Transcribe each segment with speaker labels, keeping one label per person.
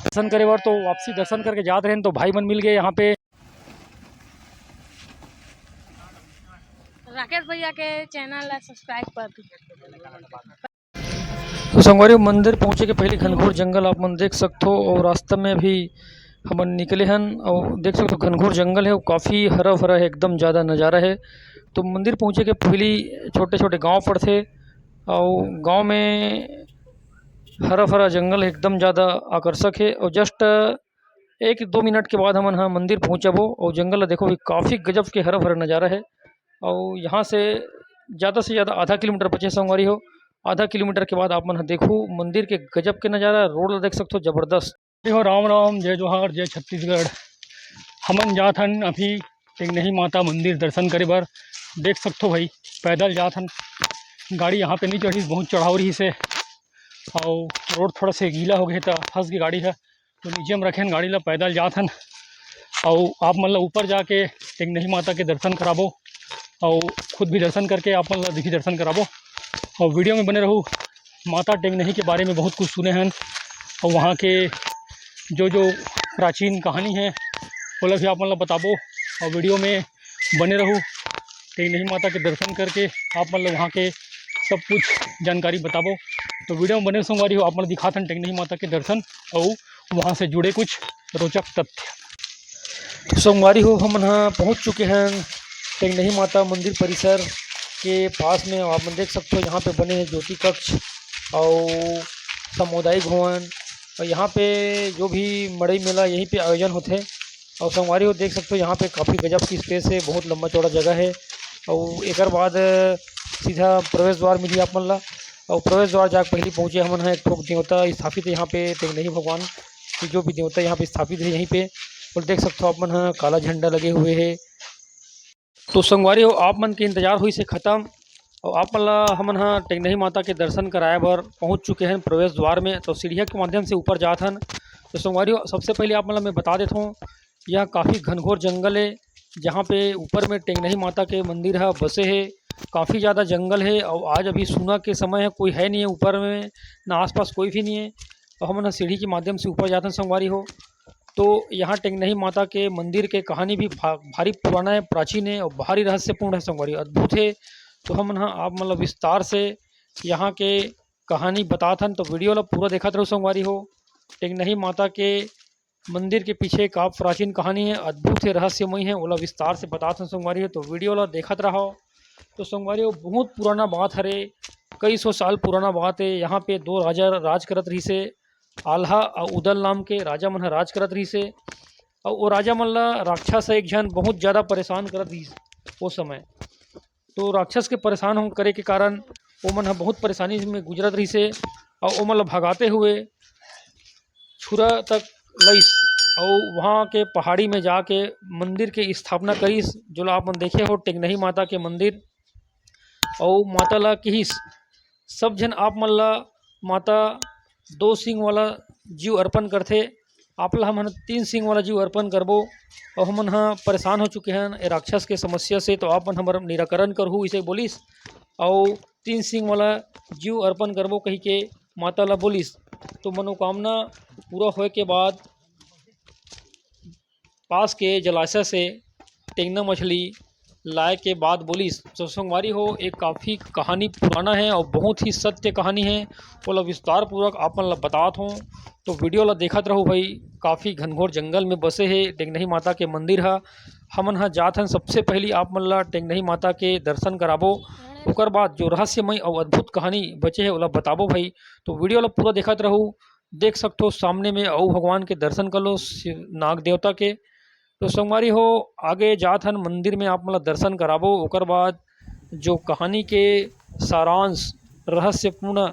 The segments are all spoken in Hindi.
Speaker 1: दर्शन करे बार तो वापसी दर्शन करके जाते रहे तो भाई मन मिल गए यहाँ पे।
Speaker 2: राकेश भैया के चैनल ला सब्सक्राइब कर दी।
Speaker 1: तो संगवारी मंदिर पहुँचे के पहले घनघोर जंगल आप मन देख सकते हो और रास्ते में भी हमन निकले हन और देख सकते हो घनघोर जंगल है और काफ़ी हरा भरा है, एकदम ज़्यादा नज़ारा है। तो मंदिर पहुँचे के पहली छोटे छोटे गांव पड़ते और गांव में हरा भरा जंगल है, एकदम ज़्यादा आकर्षक है। और जस्ट 1-2 मिनट के बाद हमन हाँ मंदिर पहुँचबो और जंगल ला देखो काफ़ी गजब के हरा भरा नज़ारा है। और यहाँ से ज़्यादा आधा किलोमीटर बचे संगवारी हो। आधा किलोमीटर के बाद आप मन देखो मंदिर के गजब के नज़ारा, रोड ला देख सकते हो जबरदस्त। देखो राम राम, जय जोहार, जय छत्तीसगढ़। हमन जात हन अभी टेंगनही माता मंदिर दर्शन करे बर। देख सकते हो भाई पैदल जात हन, गाड़ी यहाँ पे नहीं चढ़ी, बहुत चढ़ाव रही से और रोड थोड़ा से गीला हो गया था, फंस गई गाड़ी है तो नीचे में रखें गाड़ी ला, पैदल जात हन। और आप मतलब ऊपर जाके टेंगनही माता के दर्शन कराबो और खुद भी दर्शन करके आप मतलब देखी दर्शन कराबो और वीडियो में बने रहूँ। माता टेंगनही के बारे में बहुत कुछ सुने हैं और वहाँ के जो प्राचीन कहानी है वो भी आप मतलब बताबो और वीडियो में बने रहूँ। टेंगनही माता के दर्शन करके आप मतलब वहाँ के सब कुछ जानकारी बताबो। तो वीडियो में बने संगवारी हो, आप मतलब दिखाते हैं टेंगनही माता के दर्शन और वहाँ से जुड़े कुछ रोचक तथ्य। तो संगवारी हो हम यहाँ पहुँच चुके हैं टेंगनही माता मंदिर परिसर के पास में। आप देख सकते हो यहाँ पे बने हैं ज्योति कक्ष और सामुदायिक भवन और यहाँ पे जो भी मड़ई मेला यहीं पे आयोजन होते हैं। और संगवारी हो देख सकते हो यहाँ पे काफ़ी गजब की स्पेस है, बहुत लंबा चौड़ा जगह है। और एक बाद सीधा प्रवेश द्वार मिली आप मन ला और प्रवेश द्वार जाकर पहले पहुँचे हमन है। एक ठोक देवता स्थापित है यहाँ पे, टेंगनही भगवान की जो भी देवता यहाँ पे स्थापित है यहीं पे। और देख सकते हो आप मन है काला झंडा लगे हुए है। तो संगवारी हो आप मन के इंतजार हुई से ख़त्म और आप मन हमन हाँ टेंगनही माता के दर्शन कराए बर पहुँच चुके हैं प्रवेश द्वार में। तो सीढ़िया के माध्यम से ऊपर जात हन। तो संगवारी हो सबसे पहले आप मतलब मैं बता देता हूँ, यह काफ़ी घनघोर जंगल है जहाँ पे ऊपर में टेंगनही माता के मंदिर है बसे है। काफ़ी ज़्यादा जंगल है और आज अभी सुना के समय है, कोई है नहीं है ऊपर में, ना आसपास कोई भी नहीं है। और हम ना सीढ़ी के माध्यम से ऊपर जाते हैं संगवारी हो। तो यहाँ टेंगनही माता के मंदिर के कहानी भी भारी पुराना है, प्राचीन है और भारी रहस्यपूर्ण है संगवारी, अद्भुत है। तो हम ना आप मतलब विस्तार से यहाँ के कहानी बताते हैं, तो वीडियो ला पूरा देखते रहो संगवारी हो। टेंगनही माता के मंदिर के पीछे एक आप प्राचीन कहानी है, अद्भुत है, रहस्यमय है, ओला विस्तार से बताते हैं संगवारी हो। तो वीडियो ला देखत रहो। तो संगवारी हो बहुत पुराना बात हरे, कई सौ साल पुराना बात है। यहाँ पे 2 राजा राज करत रही से, आल्हा और उदल नाम के राजा मन राज करत रही से। और वो राजा मन ला राक्षस एक जन बहुत ज़्यादा परेशान करत रही वो समय। तो राक्षस के परेशान हो करे के कारण वो मन बहुत परेशानी में गुजरत रही से और वो मतलब भगाते हुए छुरा तक लईस और वहाँ के पहाड़ी में जाके मंदिर के स्थापना करीस, जो आप मन देखे हो टेंगनही माता के मंदिर। और माता ला किहिस सब जन आप मन ला माता 2 सिंह वाला जीव अर्पण करथे, आप ला हमन 3 सिंह वाला जीव अर्पण करबो। और हमन हाँ परेशान हो चुके हैं ए राक्षस के समस्या से, तो आप मन हमारा निराकरण करहु इसे बोलिस। और 3 सिंह वाला जीव अर्पण करबो कही के माता ला बोलिस। तो मनोकामना पूरा होए के बाद पास के जलाशय से टेंगना मछली लाए के बाद बोलिस। तो संगवारी हो एक काफ़ी कहानी पुराना है और बहुत ही सत्य कहानी है, वो विस्तार पूर्वक आप मन ला बतात हूँ। तो वीडियो ला देखत रहो भाई। काफ़ी घनघोर जंगल में बसे है टेंगनही माता के मंदिर है। हमन हाँ जात हन सबसे पहली आप मन ला टेंगनही माता के दर्शन कराबो, ओकर बाद जो रहस्यमय और अद्भुत कहानी बचे है ओला बताबो भाई। तो वीडियो ला पूरा देखत रहूँ। देख सकते हो सामने में औ भगवान के दर्शन कर लो, नाग देवता के। तो संगवारी हो आगे जात हन मंदिर में आप मतलब दर्शन कराबो, ओकर बाद जो कहानी के सारांश रहस्यपूर्ण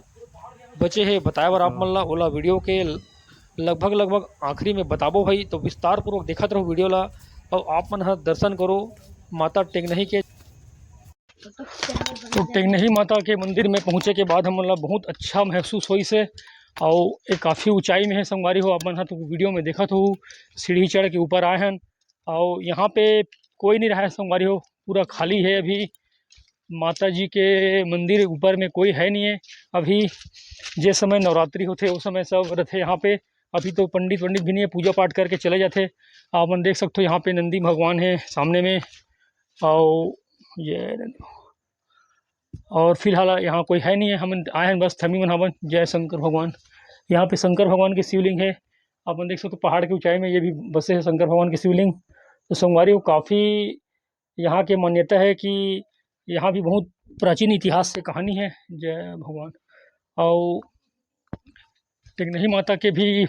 Speaker 1: बचे है बताए बर आप मन ला ओला वीडियो के लगभग आखिरी में बताबो भाई। तो विस्तार पूर्वक देखत रहो वीडियो ला और आप मन ह दर्शन करो माता टेंगनही के। तो टेंगनही माता के मंदिर में पहुँचे के बाद हम मतलब बहुत अच्छा महसूस हुई से। और एक काफ़ी ऊंचाई में है संगवारी हो, आप मन तो वीडियो में देखत हो सीढ़ी चढ़ के ऊपर आए हैं और यहाँ पे कोई नहीं रहा है संगवारी हो, पूरा खाली है अभी। माता जी के मंदिर ऊपर में कोई है नहीं है अभी। जिस समय नवरात्रि होते उस समय सब रहते यहाँ पे अभी तो पंडित भी नहीं है, पूजा पाठ करके चले जाते। आप मन देख सकते हो यहाँ पे नंदी भगवान है सामने में, और ये और फिलहाल यहाँ कोई है नहीं है, हम आए हैं बस थमी मनावन। जय शंकर भगवान। यहाँ पे शंकर भगवान की शिवलिंग है, आप देख सकते हो पहाड़ की ऊंचाई में ये भी बसे है शंकर भगवान की शिवलिंग। तो संगवारी को काफ़ी यहाँ की मान्यता है कि यहाँ भी बहुत प्राचीन इतिहास से कहानी है। जय भगवान। और टेकनही माता के भी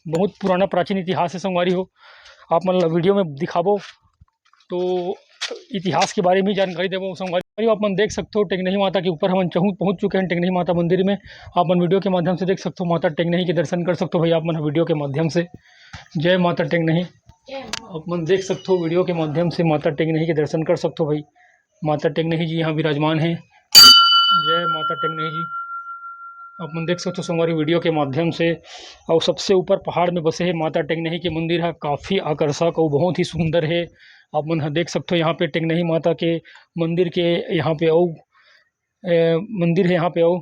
Speaker 1: बहुत पुराना प्राचीन इतिहास है संगवारी हो। आप मतलब वीडियो में दिखाबो तो इतिहास के बारे में जानकारी देवो संगवारी। आप मन देख सकते हो टेकनही माता के ऊपर हम पहुँच चुके हैं टेकनही माता मंदिर में। आप मन वीडियो के माध्यम से देख सकते हो, माता टेकनही के दर्शन कर सकते हो भाई आप मन वीडियो के माध्यम से। जय माता टेकनही। आप मन देख सकते हो वीडियो के माध्यम से माता टेकनही के दर्शन कर सकते हो भाई। माता टेकनही जी यहाँ विराजमान है। जय माता टेकनही जी। आप मन देख सकते हो संगवारी वीडियो के माध्यम से। और सबसे ऊपर पहाड़ में बसे है माता टेकनही के मंदिर है, काफ़ी आकर्षक और बहुत ही सुंदर है। आप मन देख सकते हो यहाँ पे टेकनही माता के मंदिर के यहाँ पे और मंदिर है यहाँ पे और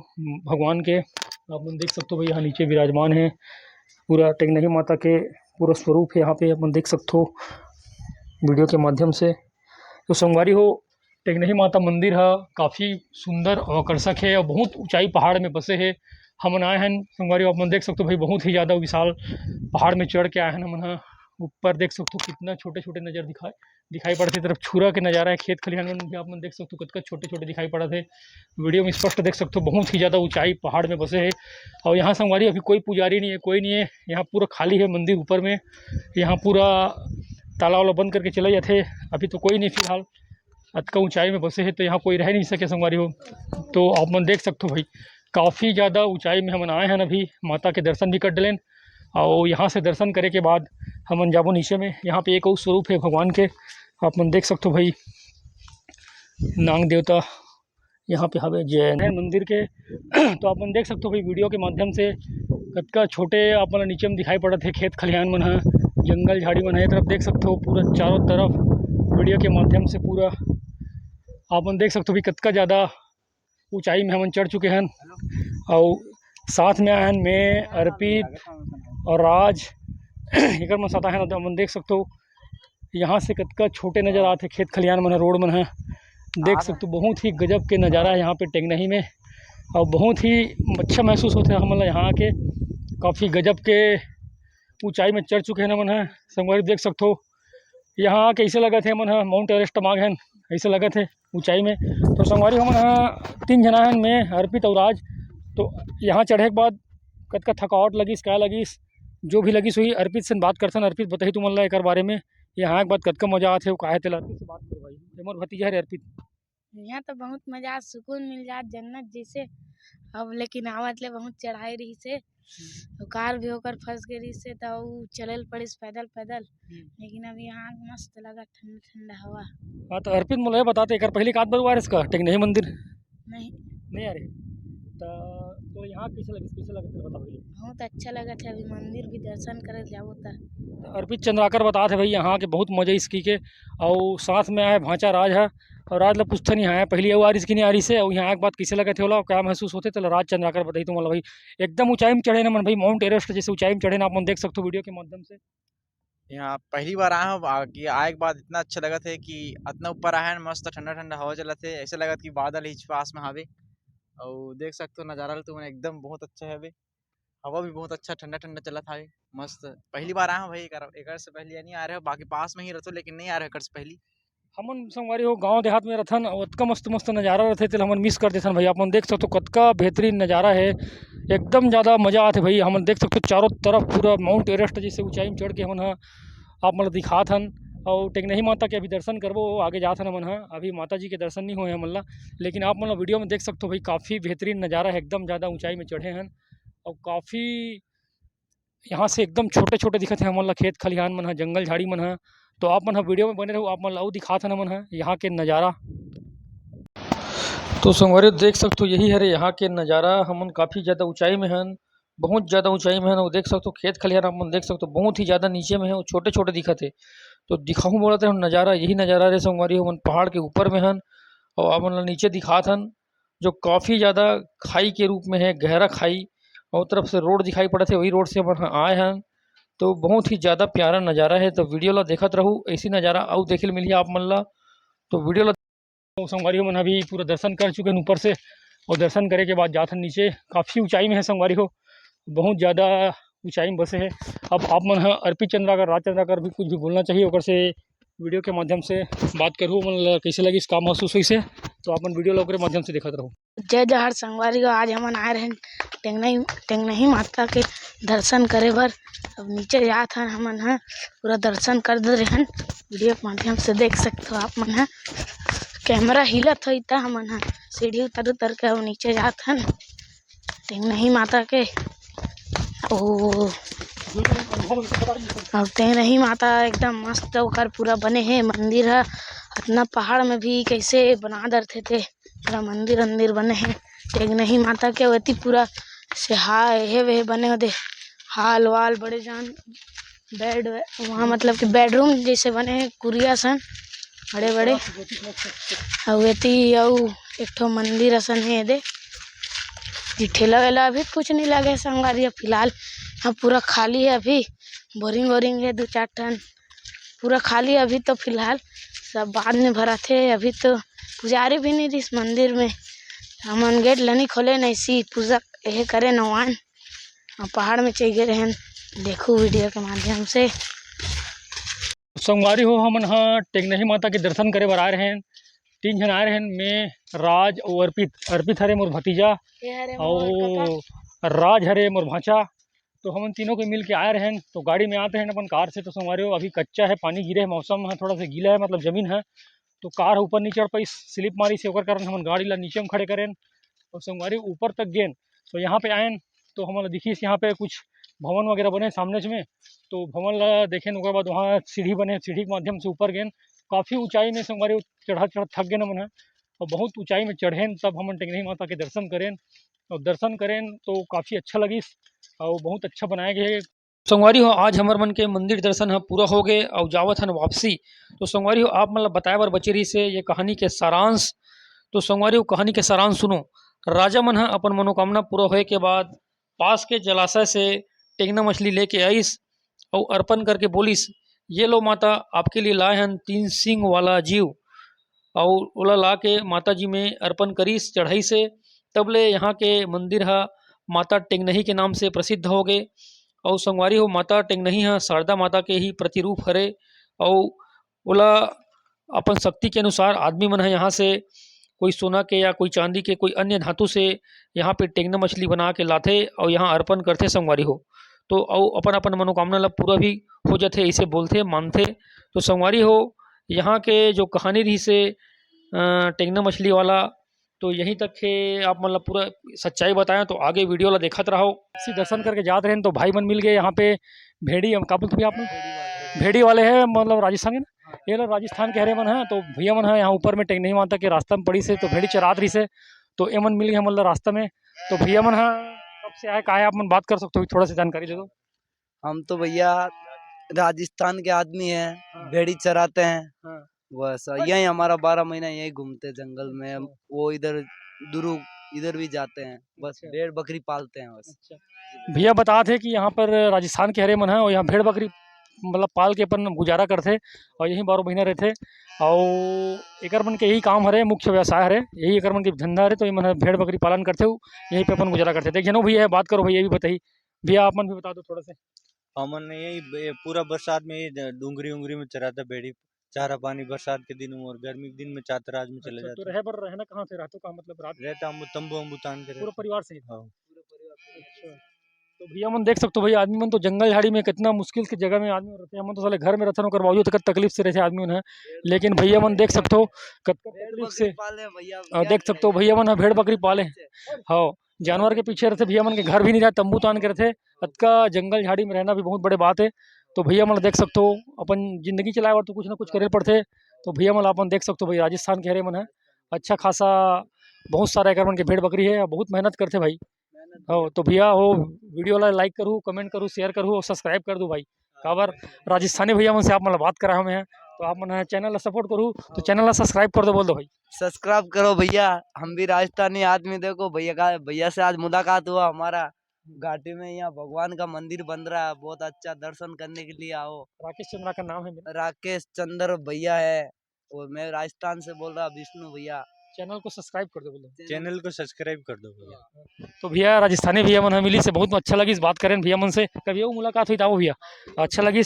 Speaker 1: भगवान के। आप मन देख सकते हो भाई यहाँ नीचे विराजमान है पूरा टेकनही माता के पूरा स्वरूप है यहाँ पे। आप मन देख सकते हो वीडियो के माध्यम से। तो संगवारी हो टेकनही माता मंदिर है काफ़ी सुंदर और आकर्षक है और बहुत ऊंचाई पहाड़ में बसे है। हम आए हैं संगवारी, आप मन देख सकते हो भाई बहुत ही ज़्यादा विशाल पहाड़ में चढ़ के आए हैं हम। ऊपर देख सकते हो कितना छोटे छोटे नज़र दिखाई पड़ते, तरफ छुरा के नज़ारा है। खेत खलिहान में भी आप मन देख सकते हो कितना छोटे छोटे दिखाई पड़ा थे। वीडियो में स्पष्ट देख सकते हो बहुत ही ज़्यादा ऊंचाई पहाड़ में बसे है। और यहाँ संगवारी अभी कोई पुजारी नहीं है, कोई नहीं है यहाँ, पूरा खाली है मंदिर ऊपर में। यहाँ पूरा ताला वाला बंद करके चले जाते, अभी तो कोई नहीं फिलहाल। अतका ऊंचाई में बसे है तो यहाँ कोई रह नहीं सके संगवारी हो। तो आप मन देख सकते हो भाई काफ़ी ज़्यादा ऊंचाई में हम आए हैं अभी। माता के दर्शन भी कर डलें और यहाँ से दर्शन करे के बाद हम जाबो नीचे में। यहाँ पे एक और स्वरूप है भगवान के, आप मन देख सकते हो भाई नाग देवता यहाँ पे हवे जैन है मंदिर के। तो आप मन देख सकते हो भाई वीडियो के माध्यम से कतका छोटे आप मन नीचे में दिखाई पड़त है खेत खलिहान मन है, जंगल झाड़ी मन है। तरफ देख सकते हो पूरा चारों तरफ वीडियो के माध्यम से पूरा आप मन देख सकते हो भी कतका ज़्यादा ऊंचाई में हम चढ़ चुके हैं। और साथ में आए हैं मैं, अर्पित और राज एक मन साथ आए हैं। तो मन देख सकते हो यहाँ से कतका छोटे नज़र आते खेत खलिहान मन है, रोड मन है। देख सकते हो बहुत ही गजब के नज़ारा है यहाँ पे टेकनही में और बहुत ही अच्छा महसूस होता है। हम यहाँ आके काफ़ी गजब के ऊंचाई में चढ़ चुके हैं मन है संगवारी। देख सकते हो यहाँ आके ऐसे लगा थे मन है माउंट एवरेस्ट मांग है, ऐसे लगा थे ऊंचाई में। तो संगवारी हम यहाँ 3 जना हैं, मैं, अर्पित और राज। तो यहाँ चढ़े के बाद कतका थकावट लगी क्या लगी जो भी लगी सही अर्पित से बात करते हैं। अर्पित बताई तू मन ला एक बारे में यहाँ के बाद कतका मजा आते काहे तेल अर्पित से बात करो भाई। मोर भतीजा है अर्पित।
Speaker 2: यहाँ तो बहुत मजा सुकून मिल जात जन्नत जैसे। अब लेकिन आवत ले बहुत चढ़ाई रही से, कार भी होकर फंस गई रही से तो चलल पड़िस पैदल पैदल। लेकिन अब यहाँ मस्त लगा ठंडा ठंडा हवा।
Speaker 1: हाँ तो अर्पित मुझे बताते एक पहली कात बार वार इसका टेकनही मंदिर
Speaker 2: नहीं
Speaker 1: आ रहे तो यहाँ कैसे लगे बता भाई।
Speaker 2: बहुत अच्छा लगा था, अभी मंदिर भी दर्शन करे जाओ था।
Speaker 1: अर्पित चंद्राकर बताते भाई यहाँ के बहुत मजे इसकी के। और साथ में आए भांचा राज है और राज ला पूछते नहीं आया पहली आ रही इसकी नहीं आ रही से। और यहाँ एक बात कैसे लगे थे बोला क्या महसूस होते तो राज चंद्राकर बताई तुम भाई। एकदम ऊंचाई में चढ़े ना मन भाई, माउंट एवरेस्ट जैसे ऊंचाई में चढ़े ना, आप मन देख सकते हो वीडियो के माध्यम से।
Speaker 3: यहाँ पहली बार आया हूँ आए के बाद इतना अच्छा लगा था कि इतना ऊपर आया है, मस्त ठंडा ठंडा हवा चला थे, ऐसे लगा कि बादल ही पास में हावे। और देख सकते हो नज़ारा तो मैंने एकदम बहुत अच्छा है बे, हवा भी बहुत अच्छा ठंडा ठंडा चला था मस्त। पहली बार आया हूँ भाई, एक से पहले नहीं आ रहे हो, बाकी पास में ही रहते लेकिन नहीं आ रहे एक से पहले।
Speaker 1: हमन संगवारी हो गांव देहात में रहथन और कतका मस्त मस्त नज़ारा रहते थे, हमन मिस कर देथन भाई। आप मन देख सकते हो कतका बेहतरीन नज़ारा है, एकदम ज़्यादा मज़ा आते भाई। हमन देख सकते हो चारों तरफ पूरा माउंट एवरेस्ट जैसे ऊंचाई में चढ़ के हमन आप मतलब दिखात हन। और टेकनही माता के अभी दर्शन करबो आगे जात हन मन अभी माता जी के दर्शन नहीं हुए हैं मन ला। लेकिन आप मतलब वीडियो में देख सकते हो भाई काफ़ी बेहतरीन नज़ारा है, एकदम ज़्यादा ऊंचाई में चढ़े हैं और काफ़ी यहाँ से एकदम छोटे छोटे दिखते हैं हमन ला खेत खलिहान मन जंगल झाड़ी मन। तो आप मन वीडियो में बने रहो, आप मन ला दिखात हन मन यहाँ के नज़ारा। तो संगवारी देख सकते हो यही है यहाँ के नज़ारा। हमन काफ़ी ज़्यादा ऊंचाई में हैं, बहुत ज़्यादा ऊंचाई में है। वो देख सकते हो खेत खलिहान आप मन देख सकते हो बहुत ही ज़्यादा नीचे में है, वो छोटे छोटे दिखते है। तो दिखाऊँ बोला तो नज़ारा यही नज़ारा रे संगवारी हो, मन पहाड़ के ऊपर में हन और आप मन नीचे दिखात हन जो काफ़ी ज़्यादा खाई के रूप में है, गहरा खाई और तरफ से रोड दिखाई पड़ते है, वही रोड से हम आए हैं। तो बहुत ही ज़्यादा प्यारा नज़ारा है। तो वीडियो ला देखत रहू, ऐसी नज़ारा अउ देखे ले मिलही आप मन ला। तो वीडियो ला तो संगवारी हो मन अभी पूरा दर्शन कर चुके हैं ऊपर से, और दर्शन करे के बाद जात हन नीचे। काफ़ी ऊंचाई में है संगवारी हो, बहुत ज़्यादा ऊंचाई में बसे है। अब आप मन ह अर्पित चंद्राकर राज चंद्राकर भी कुछ भी बोलना चाहिए ओकर से वीडियो के माध्यम से बात करूँ, मन ला कैसे लगी इसका महसूस हुई से, तो आप मन वीडियो ला ओकरे माध्यम से देखत रहो।
Speaker 2: जय जहर संगवारी हो, आज हमन आए रहें टेंगनही माता के दर्शन करे बर। अब नीचे जात हन हमन ह पूरा दर्शन कर दे रहें, वीडियो के माध्यम से देख सकते हो आप मन ह। कैमरा हिलत हो इतना हमन ह सीढ़ी उतर उतर के अब नीचे जात हन टेंगनही माता के। ओ अब टेंगनही माता एकदम मस्त ओकर पूरा बने हे मंदिर ह। इतना पहाड़ में भी कैसे बना डरथे थे, पूरा मंदिर अंदिर बने हैं टेंगनही माता के। वती पूरा से हे वे बने होते हाल वाल बड़े जान बेड वहाँ मतलब कि बेडरूम जैसे बने हैं कुरिया सन बड़े बड़े। और वेती एक ठो मंदिर असन है दे ठेला वेला अभी कुछ नहीं लगे संगवारी। फिलहाल यहाँ पूरा खाली है, अभी बोरिंग वोरिंग है 2-4 टन पूरा खाली है अभी। तो फिलहाल सब बाद में भरा थे, अभी तो पुजारी भी नहीं थी इस मंदिर में। हमन गेट लनी खोले नहीं सी पूजा यह करे नवान पहाड़ में चल गए रहन। देखो वीडियो के माध्यम से
Speaker 1: संगवारी हो हमन ह टेंगनही माता के दर्शन करे बर आए रहे हैं। 3 जन आए रहे हैं, मैं राज और अर्पित हरे मोर भतीजा और राज हरे मोर भांचा। तो हमन तीनों के मिल के आए रहे हैं। तो गाड़ी में आते हैं अपन कार से। तो संगवारी हो अभी कच्चा है, पानी गिरे है, मौसम है थोड़ा सा गीला है मतलब जमीन है, तो कार ऊपर नहीं चढ़ पाई, स्लिप मारी से ओकर कारण हमन गाड़ी ला नीचे में खड़े करें और संगवारी ऊपर तक गए। तो यहाँ पे आए तो हमारा दिखिस यहाँ पे कुछ भवन वगैरह बने सामने में। तो भवन ला देखें उसके बाद वहाँ सीढ़ी बने, सीढ़ी के माध्यम से ऊपर गए। काफ़ी ऊंचाई में संगवारी चढ़ा थक गए मन है, और बहुत ऊंचाई में चढ़ेन तब हमन टेंगनही माता के दर्शन करें। और दर्शन करें तो काफ़ी अच्छा लगिस और बहुत अच्छा बनाए गए। संगवारी हो आज हमार मन के मंदिर दर्शन ह पूरा हो गए और जावत हन वापसी। तो संगवारी हो आप मतलब बताए बर बचे रही से ये कहानी के सारांश। तो संगवारी हो कहानी के सारांश सुनो। राजा मन ह अपन मनोकामना पूरा होए के बाद पास के जलाशय से टेंगना मछली लेके आइस और अर्पण करके बोलिस, ये लो माता आपके लिए लाए हन 3 सींग वाला जीव। और ओला ला के माता जी में अर्पण करीस चढ़ाई से। तब ले यहाँ के मंदिर हा माता टेंगनही के नाम से प्रसिद्ध हो गए। और संगवारी हो माता टेंगनही हा शारदा माता के ही प्रतिरूप हरे। और ओला अपन शक्ति के अनुसार आदमी मन है यहाँ से कोई सोना के या कोई चांदी के कोई अन्य धातु से यहाँ पे टेंगना मछली बना के लाथे और यहाँ अर्पण करते संगवारी हो। तो और अपन अपन मनोकामना ला पूरा भी हो जाते ऐसे बोलते मानते। तो संगवारी हो यहाँ के जो कहानी रही से टेंगना मछली वाला तो यहीं तक है। आप मतलब पूरा सच्चाई बताएं तो आगे वीडियो ला देखत रहो। इसी दर्शन करके जाते रहे तो भाई मन मिल गए यहाँ पे भेड़ी काबुल भी आप भेड़ी वाले हैं मतलब राजस्थान के ना, ये लोग राजस्थान के हरे मन है। तो भैया मन है यहाँ ऊपर में टेंगनही माता के रास्ता में पड़ी से तो भेड़ी चरात रही से तो ये मन मिल गए मतलब रास्ता में। तो भैया मन है कब से आए कहा है आप मन बात कर सकते हो, थोड़ा सा जानकारी दे दो।
Speaker 4: हम तो भैया राजस्थान के आदमी हैं, भेड़ी चराते हैं बस यही हमारा 12 महीना यही घूमते जंगल में। वो इधर दुरु इधर भी जाते हैं, बस भेड़ बकरी पालते हैं बस।
Speaker 1: भैया बता थे कि यहाँ पर राजस्थान के हरे मन है और यहाँ भेड़ बकरी मतलब पाल के अपन गुजारा करते और यही 12 महीना रहते। और एकर मन के यही काम हरे, मुख्य व्यवसाय हरे, यही एकर मन के धंधा हरे। तो ये मन भेड़ बकरी पालन करते हो, यहीं पे अपन गुजारा करते। देखिए नो भैया बात करो भैया भी बताइए, भैया आप मन भी बता दो थोड़ा से।
Speaker 5: हमन यही पूरा बरसात में ही डूंगरी उंगरी में चराता भेड़ी, चारा पानी बरसात के दिन में और गर्मी के दिन में चातराज में चले जाते।
Speaker 1: तो रहना कहाँ से रहते कहाँ मतलब रात
Speaker 5: रहता हम तंबू वंबू तान के
Speaker 1: पूरा परिवार से।
Speaker 5: हाँ।
Speaker 1: अच्छा तो भैया मन देख सकते हो भैया आदमी मन तो जंगल झाड़ी में कितना मुश्किल की जगह में आदमी रहते हैं। हम तो साले घर में रहते हैं करवाओ तक तकलीफ से रहते आदमी मन है, लेकिन भैया मन देख सकते हो तकलीफ से देख सकते हो भैया मन भेड़ बकरी पाले। हाँ जानवर के पीछे रहते भैया मन के घर भी नहीं रहा, तंबू तान के रहते। अतका जंगल झाड़ी में रहना भी बहुत बड़े बात है। तो भैया मन देख सकते हो अपन जिंदगी चलाए और तो कुछ ना कुछ करे पड़ते। तो भैया मन अपन देख सकते हो भाई राजस्थान के हरे मन है, अच्छा खासा बहुत सारा एकर मन के भेड़ बकरी है, बहुत मेहनत करते भाई। हो तो भैया हो वीडियो ला लाइक करूँ, कमेंट करूँ, शेयर करूँ और सब्सक्राइब कर दूँ भाई। काबर राजस्थानी भैया मन से आप मतलब बात करा हमें है तो आप मन चैनल ला सपोर्ट करूँ तो चैनल ला सब्सक्राइब कर दो, बोल दो भाई
Speaker 4: सब्सक्राइब करो भैया। हम भी राजस्थानी आदमी, देखो भैया से आज मुलाकात हुआ हमारा, घाटी में यहाँ भगवान का मंदिर बन रहा है, बहुत अच्छा, दर्शन करने के लिए आओ।
Speaker 1: राकेश चंद्रा का नाम है मेरा।
Speaker 4: राकेश चंद्र भैया है और मैं राजस्थान से बोल रहा विष्णु भैया।
Speaker 1: चैनल को सब्सक्राइब कर दो बोलो।
Speaker 5: चैनल को सब्सक्राइब कर दो भैया।
Speaker 1: तो भैया राजस्थानी भैया मन मिली से बहुत अच्छा लगी बात करें भैया मन से, कभी वो मुलाकात हुई था वो भैया अच्छा लगी।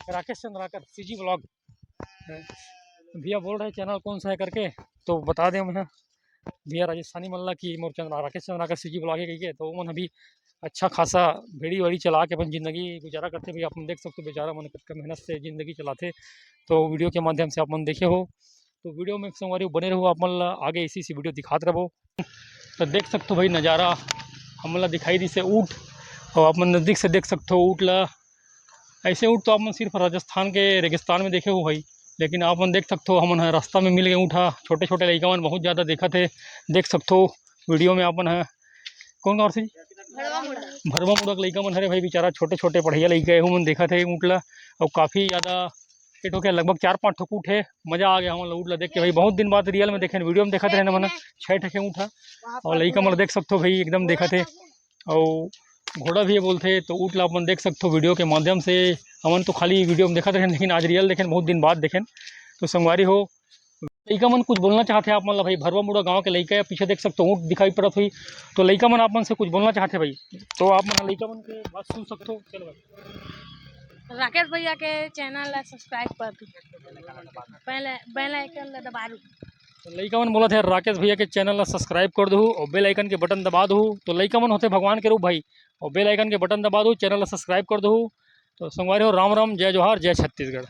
Speaker 1: राकेश चंद्राकर सीजी ब्लॉग भैया बोल रहे चैनल कौन सा है करके, तो बता दें मैं भैया राजस्थानी मल्ला की मोर चंद्रा राकेश चंद्राकर सीजी ब्लॉग है कही तो मन अभी अच्छा खासा भेड़ी वेड़ी चला के अपन ज़िंदगी गुजारा करते भैया। अपन देख सकते हो बेचारा मन कितना मेहनत से ज़िंदगी चलाते, तो वीडियो के माध्यम से आप मन देखे हो, तो वीडियो में संगवारी बने रहो आप मन आगे इसी वीडियो दिखाते रहो। तो देख सकते हो भाई नज़ारा हमला दिखाई दी से ऊँट, और आप मन नज़दीक से देख सकते हो ऊँट ला। ऐसे ऊँट तो आप मन सिर्फ राजस्थान के रेगिस्तान में देखे हो भाई, लेकिन आप मन देख सकते हो हमन रास्ता में मिल गए ऊँट, छोटे छोटे लड़का मन बहुत ज़्यादा देखा थे, देख सकते हो वीडियो में अपन है कौन गाँव से भरवा मुड़ा लड़का मन हरे भाई, बेचारा छोटे छोटे पढ़ैया लड़का है मन देखा थे ऊँट ला, और काफ़ी ज़्यादा एक हो लगभग 4-5 ठो ऊँट है। मज़ा आ गया हम ऊँट ला देख के भाई, बहुत दिन बाद रियल में देखे, वीडियो में देखा थे मैंने 6 ठे ऊँट है, और लड़का मन देख सकते हो भाई एकदम देखा थे, और घोड़ा भी बोलते तो ऊँट ला अपन देख सकते हो वीडियो के माध्यम से। हमन तो खाली वीडियो में देखा थे, लेकिन आज रियल देखें बहुत दिन बाद देखें, तो संगवारी हो लड़का मन कुछ बोलना चाहते हैं आप मन ला भाई, भरवा मुड़ा गाँव के लड़का है, पीछे देख सकते हो ऊँट दिखाई पड़त हुई, तो लड़का मन आप मन से कुछ बोलना चाहते भाई, तो आप मन लड़का मन के बात सुन सकते हो। चलो भाई
Speaker 2: राकेश भैया के चैनल ला सब्सक्राइब कर दो, पहले बेल आइकन ला दबा दो।
Speaker 1: तो लड़का मन बोला थे राकेश भैया के चैनल ला सब्सक्राइब कर दो और बेल आइकन के बटन दबा दो, तो लड़का मन होते भगवान के रूप भाई, और बेल आइकन के बटन दबा दो, चैनल ला सब्सक्राइब कर दो। तो संगवारी हो राम राम, जय जोहार, जय छत्तीसगढ़।